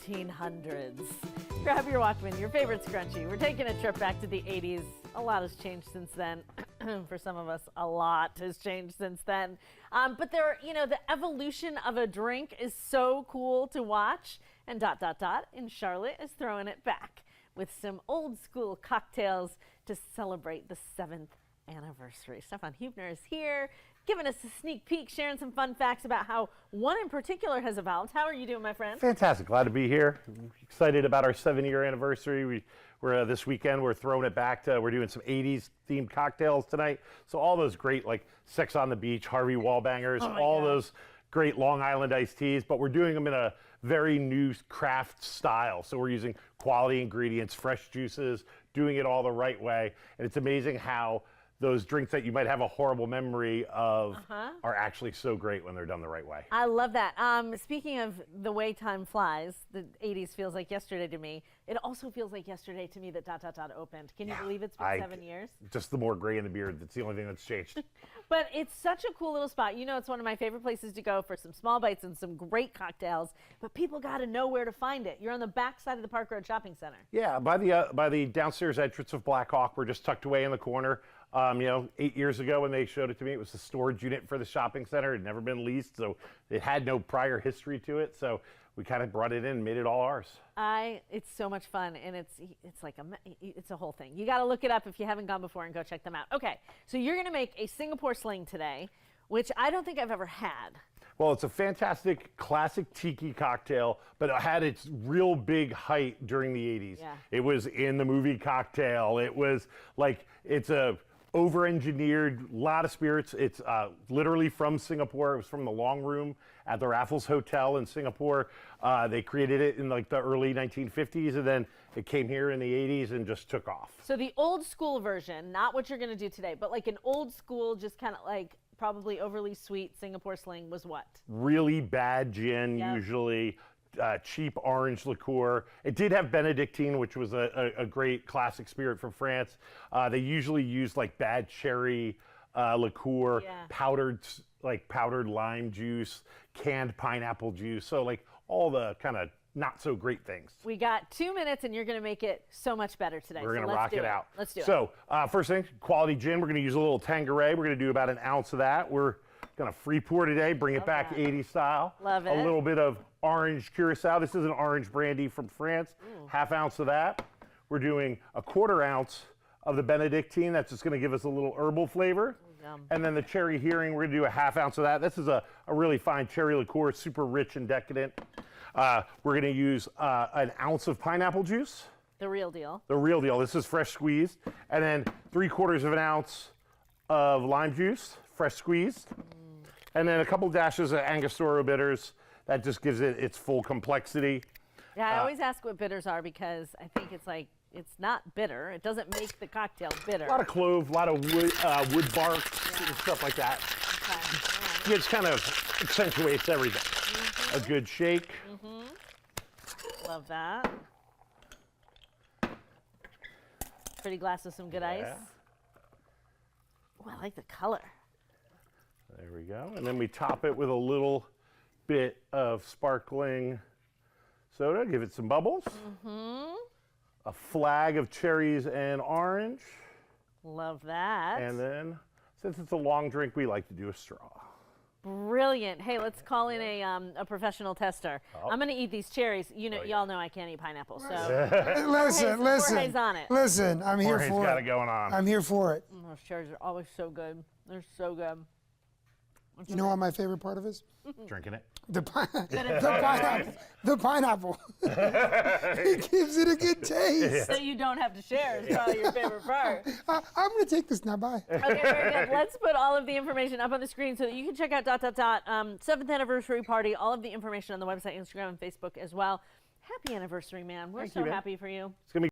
1900s. Grab your Walkman, your favorite scrunchie. We're taking a trip back to the 80s. A lot has changed since then. For some of us, a lot has changed since then. But the evolution of a drink is so cool to watch. And ... in Charlotte is throwing it back with some old school cocktails to celebrate the 7th anniversary. Stefan Hubner is here, giving us a sneak peek, sharing some fun facts about how one in particular has evolved. How are you doing, my friend? Fantastic. Glad to be here. Excited about our 7-year anniversary. We're this weekend, we're throwing it back to, we're doing some 80s themed cocktails tonight. So all those great, like Sex on the Beach, Harvey Wallbangers, all those great Long Island iced teas, but we're doing them in a very new craft style. So we're using quality ingredients, fresh juices, doing it all the right way. And it's amazing how those drinks that you might have a horrible memory of are actually so great when they're done the right way. I love that. Speaking of the way time flies, the 80s feels like yesterday to me. It also feels like yesterday to me that ... opened. Can you believe it's been 7 years? Just the more gray in the beard, that's the only thing that's changed. But it's such a cool little spot. You know, it's one of my favorite places to go for some small bites and some great cocktails, but people got to know where to find it. You're on the back side of the Park Road Shopping Center. Yeah, by the downstairs entrance of Black Hawk. We're just tucked away in the corner. 8 years ago when they showed it to me, it was the storage unit for the shopping center. It had never been leased, so it had no prior history to it. So we kind of brought it in and made it all ours. It's so much fun, and it's a whole thing. You got to look it up if you haven't gone before and go check them out. Okay, so you're going to make a Singapore Sling today, which I don't think I've ever had. Well, it's a fantastic classic tiki cocktail, but it had its real big height during the 80s. Yeah. It was in the movie Cocktail. It was like, it's a over-engineered, lot of spirits. It's literally from Singapore. It was from the Long Room at the Raffles Hotel in Singapore. They created it in like the early 1950s, and then it came here in the 80s and just took off. So the old school version, not what you're going to do today, but like an old school, just kind of like probably overly sweet Singapore Sling was what? Really bad gin, usually. Cheap orange liqueur. It did have Benedictine, which was a great classic spirit from France. They usually use like bad cherry liqueur, powdered lime juice, canned pineapple juice. So like all the kind of not so great things. We got 2 minutes and you're going to make it so much better today. We're going to rock it out. Let's do it. So first thing, quality gin. We're going to use a little Tanqueray. We're going to do about an ounce of that. We're going to free pour today, bring it back 80s style. Love it. A little bit of orange curacao. This is an orange brandy from France. Half ounce of that. We're doing a 1/4 ounce of the Benedictine. That's just going to give us a little herbal flavor. And then the cherry hearing, we're going to do a half ounce of that. This is a really fine cherry liqueur, super rich and decadent. We're going to use an ounce of pineapple juice. The real deal. The real deal. This is fresh squeezed. And then 3/4 of an ounce of lime juice, fresh squeezed. And then a couple dashes of Angostura bitters. That just gives it its full complexity. Yeah, I always ask what bitters are because I think it's not bitter. It doesn't make the cocktail bitter. A lot of clove, a lot of wood bark, and stuff like that. Okay. It just kind of accentuates everything. A good shake. Love that. Pretty glass of some good ice. Oh, I like the color. There we go. And then we top it with a little bit of sparkling soda. Give it some bubbles. A flag of cherries and orange. Love that. And then, since it's a long drink, we like to do a straw. Brilliant. Hey, let's call in a professional tester. I'm going to eat these cherries. You know, y'all know I can't eat pineapple, so. Jorge's on it. Listen, I'm here Jorge's for got it. it going on. I'm here for it. Those cherries are always so good. They're so good. You know what my favorite part of is? Drinking it. The pineapple. The pineapple. It gives it a good taste. So you don't have to share is probably your favorite part. I'm going to take this now. Bye. Okay, very good. Let's put all of the information up on the screen so that you can check out ... 7th anniversary party. All of the information on the website, Instagram, and Facebook as well. Happy anniversary, man. We're so happy for you. It's gonna be